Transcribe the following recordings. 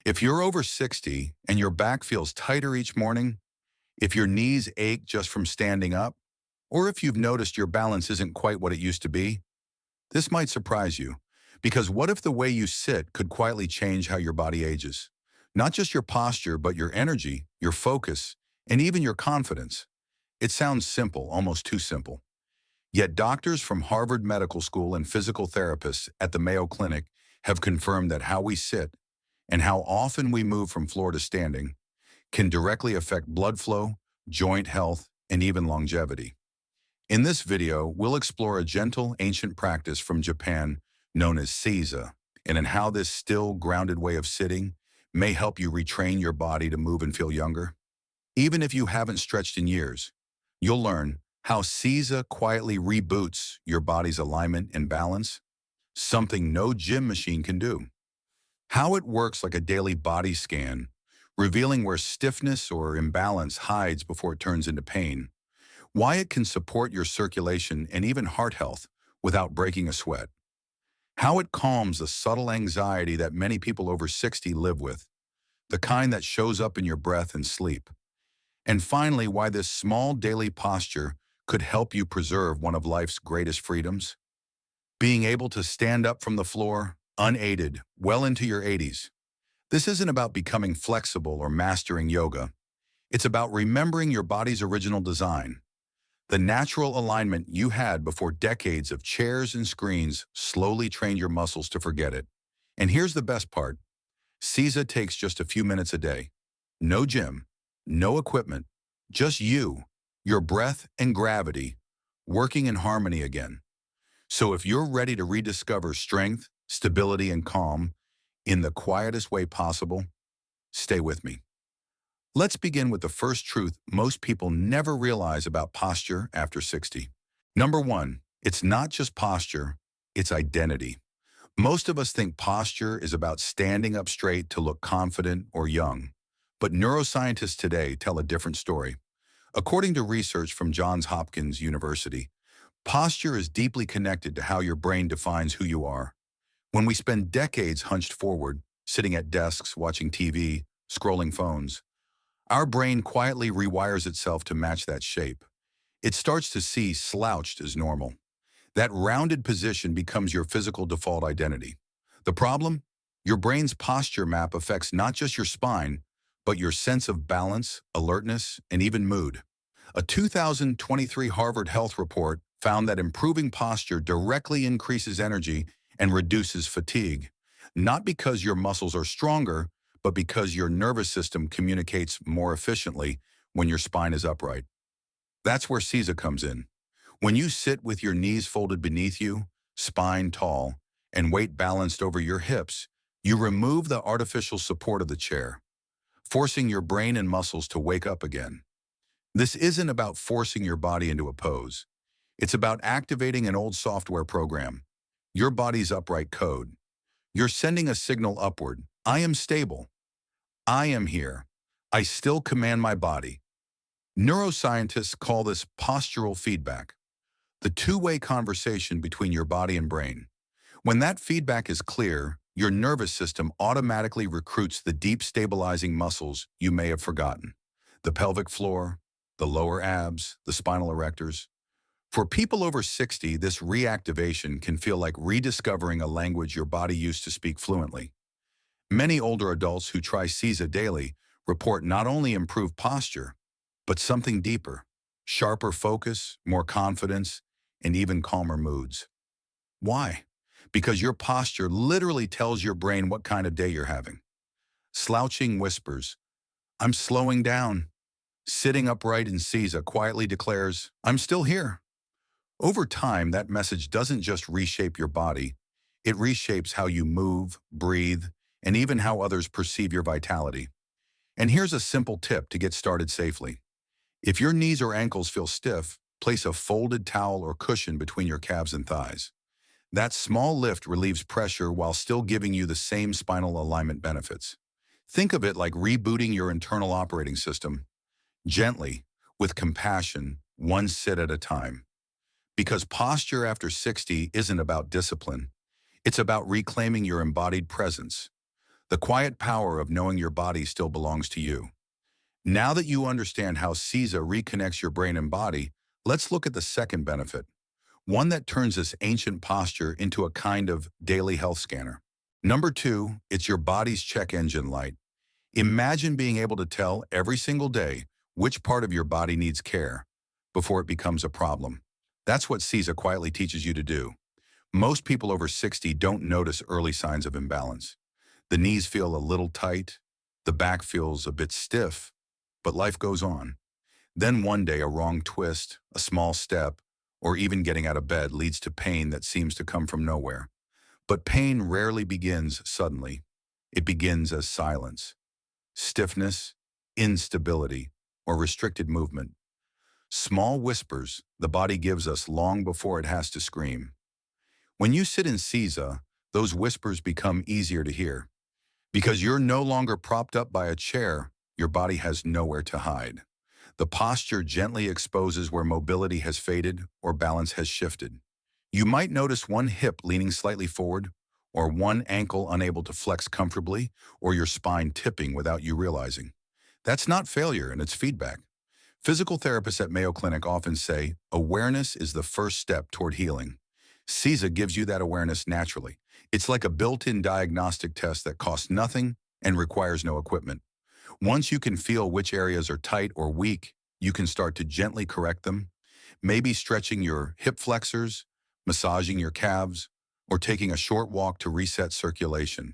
If you're over 60 and your back feels tighter each morning, if your knees ache just from standing up, or if you've noticed your balance isn't quite what it used to be, this might surprise you. Because what if the way you sit could quietly change how your body ages? Not just your posture, but your energy, your focus, and even your confidence. It sounds simple, almost too simple. Yet doctors from Harvard Medical School and physical therapists at the Mayo Clinic have confirmed that how we sit and how often we move from floor to standing can directly affect blood flow, joint health, and even longevity. In this video, we'll explore a gentle ancient practice from Japan known as seiza, and in how this still, grounded way of sitting may help you retrain your body to move and feel younger. Even if you haven't stretched in years, you'll learn how seiza quietly reboots your body's alignment and balance, something no gym machine can do. How it works like a daily body scan, revealing where stiffness or imbalance hides before it turns into pain. Why it can support your circulation and even heart health without breaking a sweat. How it calms the subtle anxiety that many people over 60 live with, the kind that shows up in your breath and sleep. And finally, why this small daily posture could help you preserve one of life's greatest freedoms. Being able to stand up from the floor, unaided, well into your 80s. This isn't about becoming flexible or mastering yoga. It's about remembering your body's original design. The natural alignment you had before decades of chairs and screens slowly trained your muscles to forget it. And here's the best part. seiza takes just a few minutes a day. No gym, no equipment, just you, your breath and gravity, working in harmony again. So if you're ready to rediscover strength, stability, and calm in the quietest way possible, stay with me. Let's begin with the first truth most people never realize about posture after 60. Number one, it's not just posture, it's identity. Most of us think posture is about standing up straight to look confident or young. But neuroscientists today tell a different story. According to research from Johns Hopkins University, posture is deeply connected to how your brain defines who you are. When we spend decades hunched forward, sitting at desks, watching TV, scrolling phones, our brain quietly rewires itself to match that shape. It starts to see slouched as normal. That rounded position becomes your physical default identity. The problem? Your brain's posture map affects not just your spine, but your sense of balance, alertness, and even mood. A 2023 Harvard Health report found that improving posture directly increases energy and reduces fatigue, not because your muscles are stronger, but because your nervous system communicates more efficiently when your spine is upright. That's where seiza comes in. When you sit with your knees folded beneath you, spine tall, and weight balanced over your hips, you remove the artificial support of the chair, forcing your brain and muscles to wake up again. This isn't about forcing your body into a pose. It's about activating an old software program, your body's upright code. You're sending a signal upward. I am stable. I am here. I still command my body. Neuroscientists call this postural feedback, the two-way conversation between your body and brain. When that feedback is clear, your nervous system automatically recruits the deep stabilizing muscles you may have forgotten. The pelvic floor, the lower abs, the spinal erectors. For people over 60, this reactivation can feel like rediscovering a language your body used to speak fluently. Many older adults who try seiza daily report not only improved posture, but something deeper, sharper focus, more confidence, and even calmer moods. Why? Because your posture literally tells your brain what kind of day you're having. Slouching whispers, I'm slowing down. Sitting upright in seiza quietly declares, I'm still here. Over time, that message doesn't just reshape your body, it reshapes how you move, breathe, and even how others perceive your vitality. And here's a simple tip to get started safely. If your knees or ankles feel stiff, place a folded towel or cushion between your calves and thighs. That small lift relieves pressure while still giving you the same spinal alignment benefits. Think of it like rebooting your internal operating system, gently, with compassion, one sit at a time. Because posture after 60 isn't about discipline. It's about reclaiming your embodied presence. the quiet power of knowing your body still belongs to you. Now that you understand how CISA reconnects your brain and body, let's look at the second benefit, one that turns this ancient posture into a kind of daily health scanner. Number two, it's your body's check engine light. Imagine being able to tell every single day which part of your body needs care before it becomes a problem. That's what CISA quietly teaches you to do. Most people over 60 don't notice early signs of imbalance. The knees feel a little tight, the back feels a bit stiff, but life goes on. Then one day a wrong twist, a small step, or even getting out of bed leads to pain that seems to come from nowhere. But pain rarely begins suddenly. It begins as silence, stiffness, instability, or restricted movement. Small whispers the body gives us long before it has to scream. When you sit in CISA, those whispers become easier to hear. Because you're no longer propped up by a chair, your body has nowhere to hide. The posture gently exposes where mobility has faded or balance has shifted. You might notice one hip leaning slightly forward, or one ankle unable to flex comfortably, or your spine tipping without you realizing. That's not failure, and it's feedback. Physical therapists at Mayo Clinic often say, awareness is the first step toward healing. CISA gives you that awareness naturally. It's like a built-in diagnostic test that costs nothing and requires no equipment. Once you can feel which areas are tight or weak, you can start to gently correct them, maybe stretching your hip flexors, massaging your calves, or taking a short walk to reset circulation.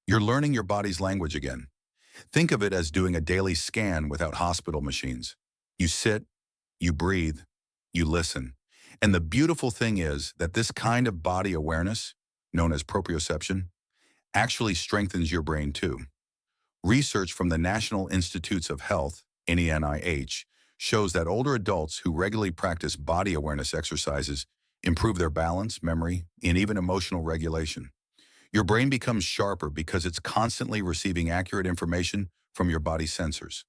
You're learning your body's language again. Think of it as doing a daily scan without hospital machines. You sit, you breathe, you listen. And the beautiful thing is that this kind of body awareness, known as proprioception, actually strengthens your brain too. Research from the National Institutes of Health, NENIH, shows that older adults who regularly practice body awareness exercises improve their balance, memory, and even emotional regulation. Your brain becomes sharper because it's constantly receiving accurate information from your body's sensors.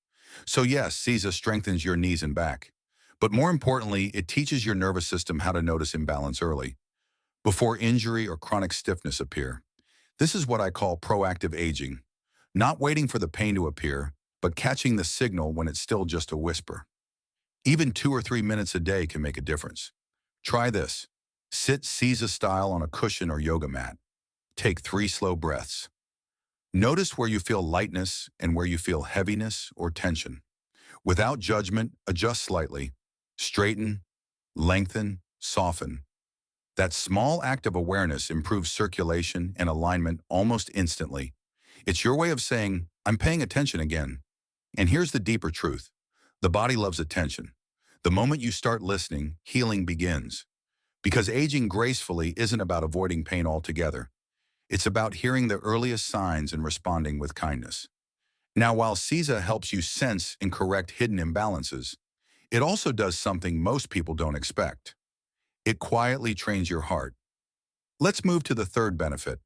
So yes, CISA strengthens your knees and back. But more importantly, it teaches your nervous system how to notice imbalance early, before injury or chronic stiffness appear. This is what I call proactive aging. Not waiting for the pain to appear, but catching the signal when it's still just a whisper. Even 2 or 3 minutes a day can make a difference. Try this. Sit CISA style on a cushion or yoga mat. Take 3 slow breaths. Notice where you feel lightness and where you feel heaviness or tension. Without judgment, adjust slightly. Straighten, lengthen, soften. That small act of awareness improves circulation and alignment almost instantly. It's your way of saying, I'm paying attention again. And here's the deeper truth. The body loves attention. The moment you start listening, healing begins. Because aging gracefully isn't about avoiding pain altogether. It's about hearing the earliest signs and responding with kindness. Now, while CISA helps you sense and correct hidden imbalances, it also does something most people don't expect. It quietly trains your heart. Let's move to the third benefit,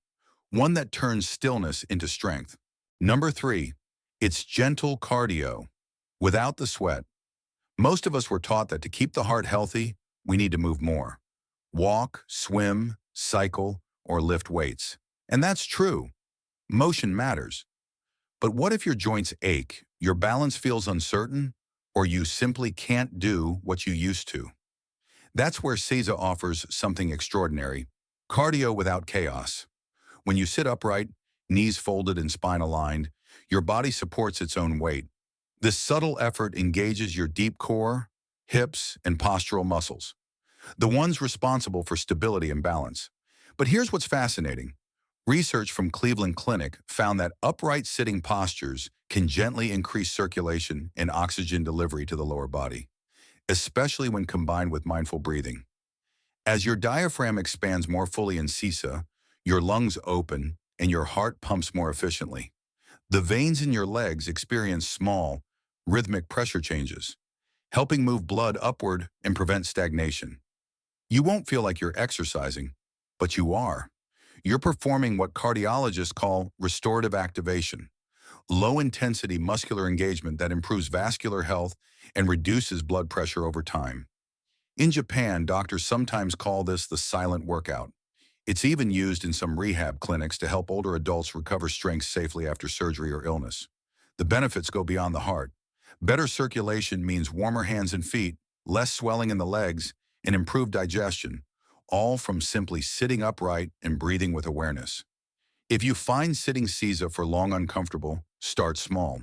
one that turns stillness into strength. Number 3, it's gentle cardio, without the sweat. Most of us were taught that to keep the heart healthy, we need to move more. Walk, swim, cycle, or lift weights. And that's true. Motion matters. But what if your joints ache, your balance feels uncertain, or you simply can't do what you used to? That's where CISA offers something extraordinary, cardio without chaos. When you sit upright, knees folded and spine aligned, your body supports its own weight. This subtle effort engages your deep core, hips, and postural muscles, the ones responsible for stability and balance. But here's what's fascinating. Research from Cleveland Clinic found that upright sitting postures can gently increase circulation and oxygen delivery to the lower body, especially when combined with mindful breathing. As your diaphragm expands more fully in CISA, your lungs open and your heart pumps more efficiently. The veins in your legs experience small, rhythmic pressure changes, helping move blood upward and prevent stagnation. You won't feel like you're exercising, but you are. You're performing what cardiologists call restorative activation, low-intensity muscular engagement that improves vascular health and reduces blood pressure over time. In Japan, doctors sometimes call this the silent workout. It's even used in some rehab clinics to help older adults recover strength safely after surgery or illness. The benefits go beyond the heart. Better circulation means warmer hands and feet, less swelling in the legs, and improved digestion, all from simply sitting upright and breathing with awareness. If you find sitting CISA for long uncomfortable, start small.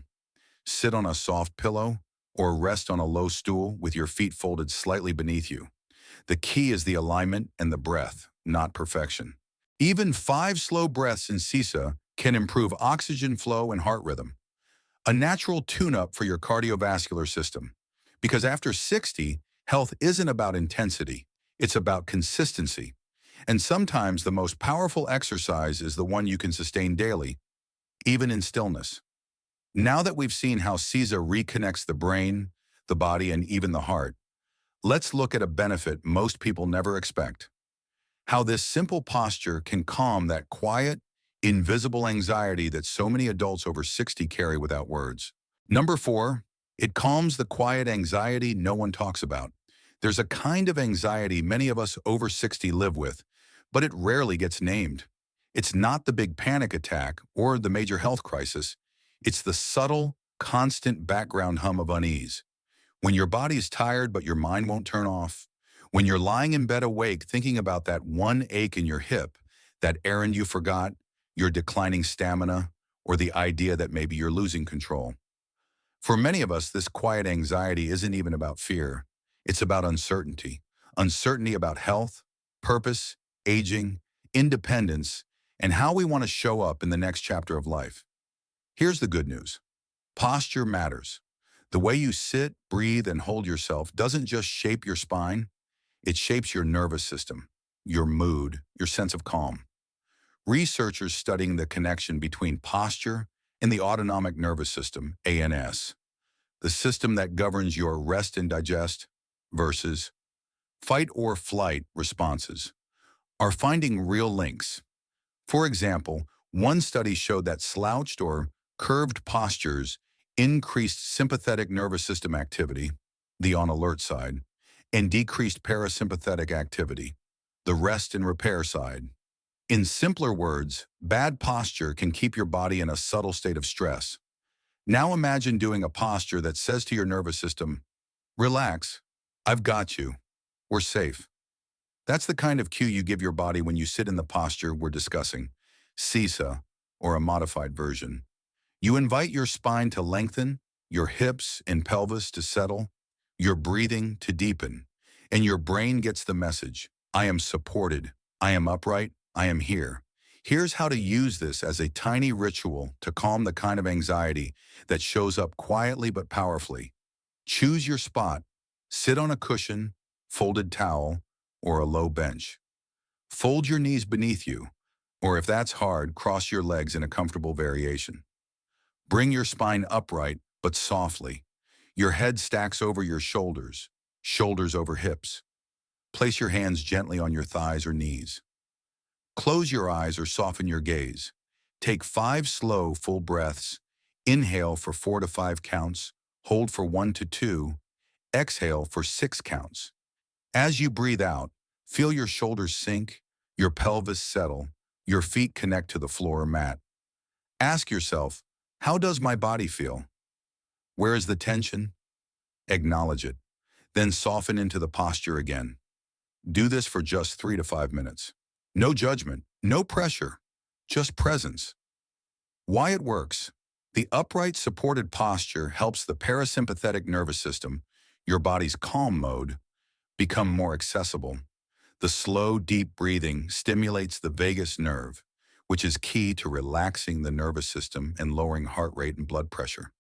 Sit on a soft pillow or rest on a low stool with your feet folded slightly beneath you. The key is the alignment and the breath, not perfection. Even 5 slow breaths in CISA can improve oxygen flow and heart rhythm, a natural tune-up for your cardiovascular system. Because after 60, health isn't about intensity, it's about consistency. And sometimes the most powerful exercise is the one you can sustain daily, even in stillness. Now that we've seen how CISA reconnects the brain, the body, and even the heart, let's look at a benefit most people never expect. How this simple posture can calm that quiet, invisible anxiety that so many adults over 60 carry without words. Number 4, it calms the quiet anxiety no one talks about. There's a kind of anxiety many of us over 60 live with, but it rarely gets named. It's not the big panic attack or the major health crisis. It's the subtle, constant background hum of unease. When your body's tired but your mind won't turn off. When you're lying in bed awake thinking about that one ache in your hip, that errand you forgot, your declining stamina, or the idea that maybe you're losing control. For many of us, this quiet anxiety isn't even about fear. It's about uncertainty. Uncertainty about health, purpose, aging, independence, and how we want to show up in the next chapter of life. Here's the good news. Posture matters. The way you sit, breathe, and hold yourself doesn't just shape your spine, it shapes your nervous system, your mood, your sense of calm. Researchers studying the connection between posture and the autonomic nervous system, ANS, the system that governs your rest and digest versus fight or flight responses, are finding real links. For example, one study showed that slouched or curved postures increased sympathetic nervous system activity, the on alert side, and decreased parasympathetic activity, the rest and repair side. In simpler words, bad posture can keep your body in a subtle state of stress. Now imagine doing a posture that says to your nervous system, relax, I've got you, we're safe. That's the kind of cue you give your body when you sit in the posture we're discussing, CISA, or a modified version. You invite your spine to lengthen, your hips and pelvis to settle, your breathing to deepen, and your brain gets the message, I am supported, I am upright, I am here. Here's how to use this as a tiny ritual to calm the kind of anxiety that shows up quietly but powerfully. Choose your spot. Sit on a cushion, folded towel, or a low bench. Fold your knees beneath you, or if that's hard, cross your legs in a comfortable variation. Bring your spine upright, but softly. Your head stacks over your shoulders, shoulders over hips. Place your hands gently on your thighs or knees. Close your eyes or soften your gaze. Take 5 slow, full breaths. Inhale for 4 to 5 counts. Hold for 1 to 2. Exhale for 6 counts. As you breathe out, feel your shoulders sink, your pelvis settle, your feet connect to the floor or mat. Ask yourself, how does my body feel? Where is the tension? Acknowledge it. Then soften into the posture again. Do this for just 3 to 5 minutes. No judgment, no pressure, just presence. Why it works. The upright supported posture helps the parasympathetic nervous system, your body's calm mode, become more accessible. The slow, deep breathing stimulates the vagus nerve, which is key to relaxing the nervous system and lowering heart rate and blood pressure.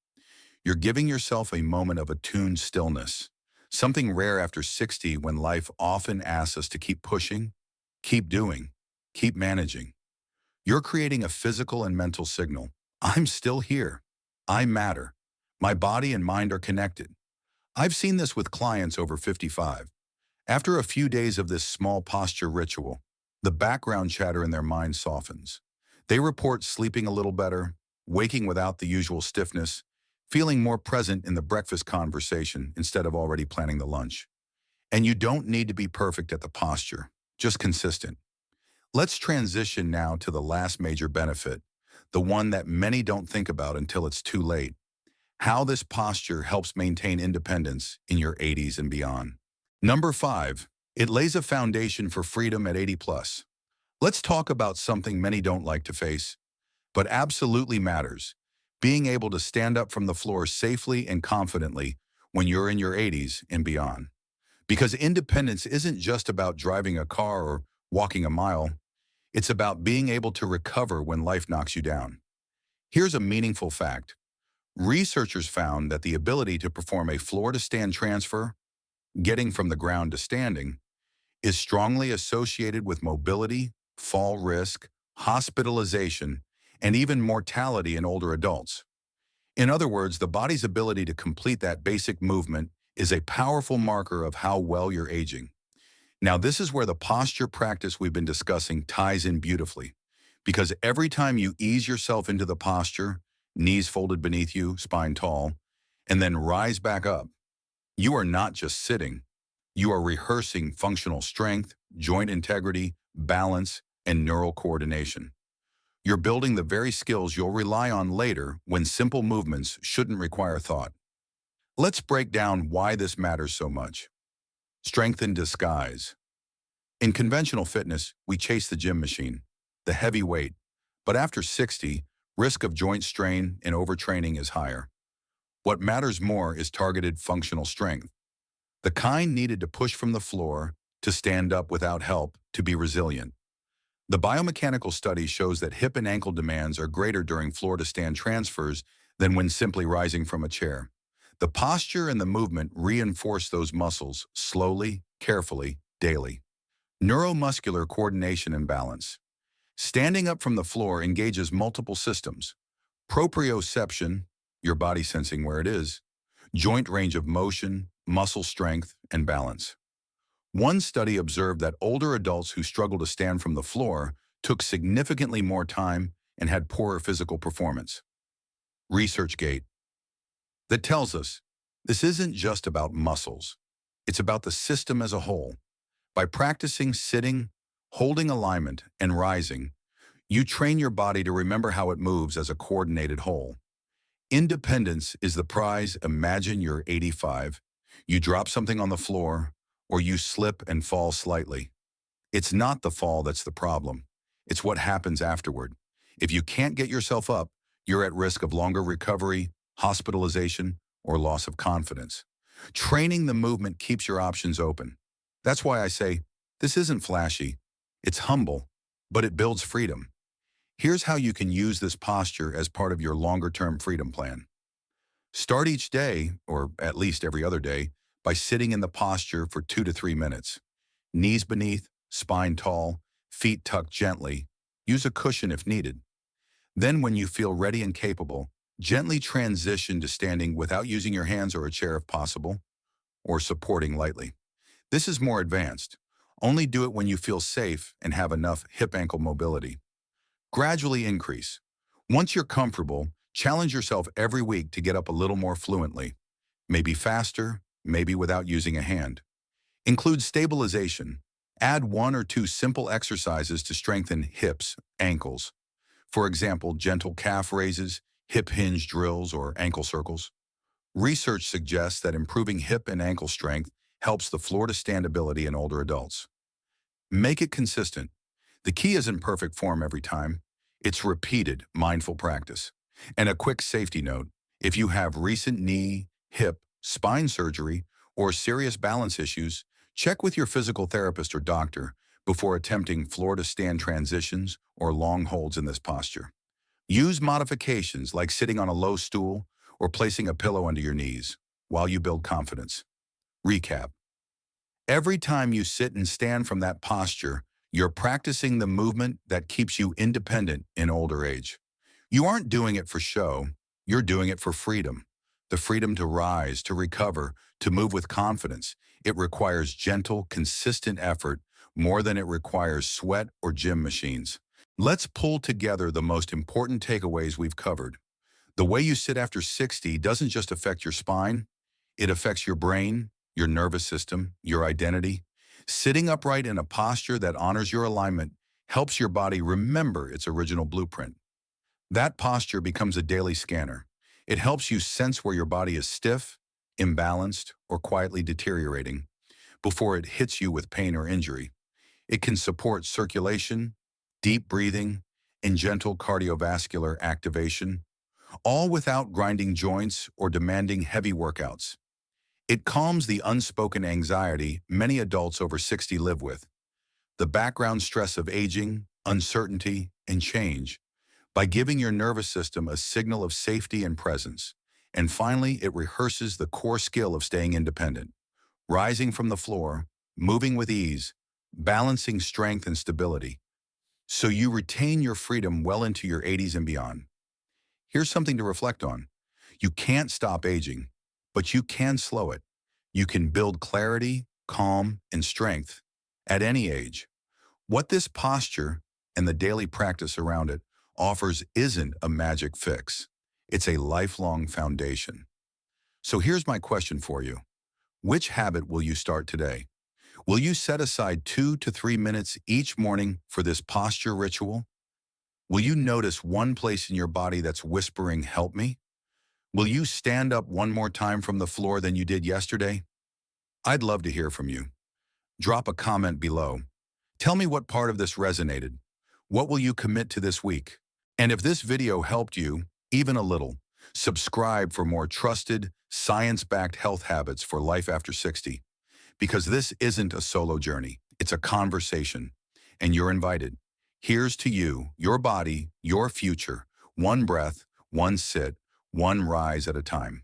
You're giving yourself a moment of attuned stillness, something rare after 60 when life often asks us to keep pushing, keep doing, keep managing. You're creating a physical and mental signal. I'm still here. I matter. My body and mind are connected. I've seen this with clients over 55. After a few days of this small posture ritual, the background chatter in their mind softens. They report sleeping a little better, waking without the usual stiffness, feeling more present in the breakfast conversation instead of already planning the lunch. And you don't need to be perfect at the posture, just consistent. Let's transition now to the last major benefit, the one that many don't think about until it's too late: how this posture helps maintain independence in your 80s and beyond. Number 5, it lays a foundation for freedom at 80 plus. Let's talk about something many don't like to face, but absolutely matters: being able to stand up from the floor safely and confidently when you're in your 80s and beyond. Because independence isn't just about driving a car or walking a mile, it's about being able to recover when life knocks you down. Here's a meaningful fact. Researchers found that the ability to perform a floor-to-stand transfer, getting from the ground to standing, is strongly associated with mobility, fall risk, hospitalization, and even mortality in older adults. In other words, the body's ability to complete that basic movement is a powerful marker of how well you're aging. Now, this is where the posture practice we've been discussing ties in beautifully, because every time you ease yourself into the posture, knees folded beneath you, spine tall, and then rise back up, you are not just sitting. You are rehearsing functional strength, joint integrity, balance, and neural coordination. You're building the very skills you'll rely on later when simple movements shouldn't require thought. Let's break down why this matters so much. Strength in disguise. In conventional fitness, we chase the gym machine, the heavy weight, but after 60, risk of joint strain and overtraining is higher. What matters more is targeted functional strength, the kind needed to push from the floor, to stand up without help, to be resilient. The biomechanical study shows that hip and ankle demands are greater during floor-to-stand transfers than when simply rising from a chair. The posture and the movement reinforce those muscles slowly, carefully, daily. Neuromuscular coordination and balance. Standing up from the floor engages multiple systems: proprioception, your body sensing where it is; joint range of motion, muscle strength, and balance. One study observed that older adults who struggled to stand from the floor took significantly more time and had poorer physical performance. ResearchGate. That tells us this isn't just about muscles. It's about the system as a whole. By practicing sitting, holding alignment, and rising, you train your body to remember how it moves as a coordinated whole. Independence is the prize. Imagine you're 85, you drop something on the floor, or you slip and fall slightly. It's not the fall that's the problem. It's what happens afterward. If you can't get yourself up, you're at risk of longer recovery, hospitalization, or loss of confidence. Training the movement keeps your options open. That's why I say, this isn't flashy. It's humble, but it builds freedom. Here's how you can use this posture as part of your longer-term freedom plan. Start each day, or at least every other day, by sitting in the posture for 2 to 3 minutes. Knees beneath, spine tall, feet tucked gently. Use a cushion if needed. Then when you feel ready and capable, gently transition to standing without using your hands or a chair if possible, or supporting lightly. This is more advanced. Only do it when you feel safe and have enough hip-ankle mobility. Gradually increase. Once you're comfortable, challenge yourself every week to get up a little more fluently. Maybe faster, maybe without using a hand. Include stabilization. Add 1 or 2 simple exercises to strengthen hips, ankles. For example, gentle calf raises, hip hinge drills, or ankle circles. Research suggests that improving hip and ankle strength helps the floor-to-stand ability in older adults. Make it consistent. The key isn't perfect form every time. It's repeated, mindful practice. And a quick safety note: if you have recent knee, hip, spine surgery, or serious balance issues, check with your physical therapist or doctor before attempting floor-to-stand transitions or long holds in this posture. Use modifications like sitting on a low stool or placing a pillow under your knees while you build confidence. Recap. Every time you sit and stand from that posture, you're practicing the movement that keeps you independent in older age. You aren't doing it for show, you're doing it for freedom. The freedom to rise, to recover, to move with confidence. It requires gentle, consistent effort more than it requires sweat or gym machines. Let's pull together the most important takeaways we've covered. The way you sit after 60 doesn't just affect your spine, it affects your brain, your nervous system, your identity. Sitting upright in a posture that honors your alignment helps your body remember its original blueprint. That posture becomes a daily scanner. It helps you sense where your body is stiff, imbalanced, or quietly deteriorating before it hits you with pain or injury. It can support circulation, deep breathing, and gentle cardiovascular activation, all without grinding joints or demanding heavy workouts. It calms the unspoken anxiety many adults over 60 live with, the background stress of aging, uncertainty, and change, by giving your nervous system a signal of safety and presence. And finally, it rehearses the core skill of staying independent, rising from the floor, moving with ease, balancing strength and stability, so you retain your freedom well into your 80s and beyond. Here's something to reflect on. You can't stop aging, but you can slow it. You can build clarity, calm, and strength at any age. What this posture and the daily practice around it offers isn't a magic fix. It's a lifelong foundation. So here's my question for you. Which habit will you start today? Will you set aside 2 to 3 minutes each morning for this posture ritual? Will you notice one place in your body that's whispering, "Help me"? Will you stand up one more time from the floor than you did yesterday? I'd love to hear from you. Drop a comment below. Tell me what part of this resonated. What will you commit to this week? And if this video helped you, even a little, subscribe for more trusted, science-backed health habits for life after 60. Because this isn't a solo journey, it's a conversation. And you're invited. Here's to you, your body, your future, one breath, one sit, one rise at a time.